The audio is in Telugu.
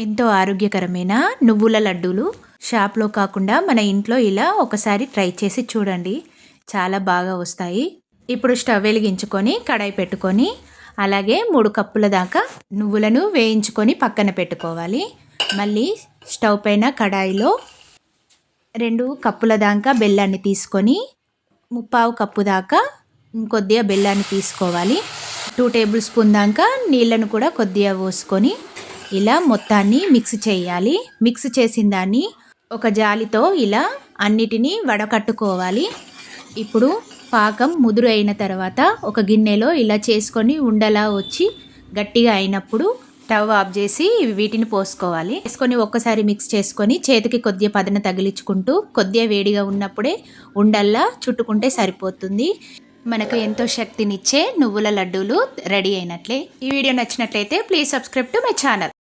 ఎంతో ఆరోగ్యకరమైన నువ్వుల లడ్డూలు షాప్లో కాకుండా మన ఇంట్లో ఇలా ఒకసారి ట్రై చేసి చూడండి. చాలా బాగా వస్తాయి. ఇప్పుడు స్టవ్ వెలిగించుకొని కడాయి పెట్టుకొని అలాగే 3 కప్పుల దాకా నువ్వులను వేయించుకొని పక్కన పెట్టుకోవాలి. మళ్ళీ స్టవ్ పైన కడాయిలో 2 కప్పుల దాకా బెల్లాన్ని తీసుకొని 3/4 కప్పు దాకా కొద్దిగా బెల్లాన్ని తీసుకోవాలి. 2 టేబుల్ స్పూన్ దాకా నీళ్ళను కూడా కొద్దిగా పోసుకొని ఇలా మొత్తాన్ని మిక్స్ చేయాలి. మిక్స్ చేసిన దాన్ని ఒక జాలితో ఇలా అన్నిటినీ వడకట్టుకోవాలి. ఇప్పుడు పాకం ముదురు అయిన తర్వాత ఒక గిన్నెలో ఇలా చేసుకొని ఉండలా వచ్చి గట్టిగా అయినప్పుడు స్టవ్ ఆఫ్ చేసి వీటిని పోసుకోవాలి. వేసుకొని ఒక్కసారి మిక్స్ చేసుకొని చేతికి కొద్దిగా పదన తగిలించుకుంటూ కొద్దిగా వేడిగా ఉన్నప్పుడే ఉండల్లా చుట్టుకుంటే సరిపోతుంది. మనకు ఎంతో శక్తినిచ్చే నువ్వుల లడ్డూలు రెడీ అయినట్లే. ఈ వీడియో నచ్చినట్లయితే please subscribe to my channel.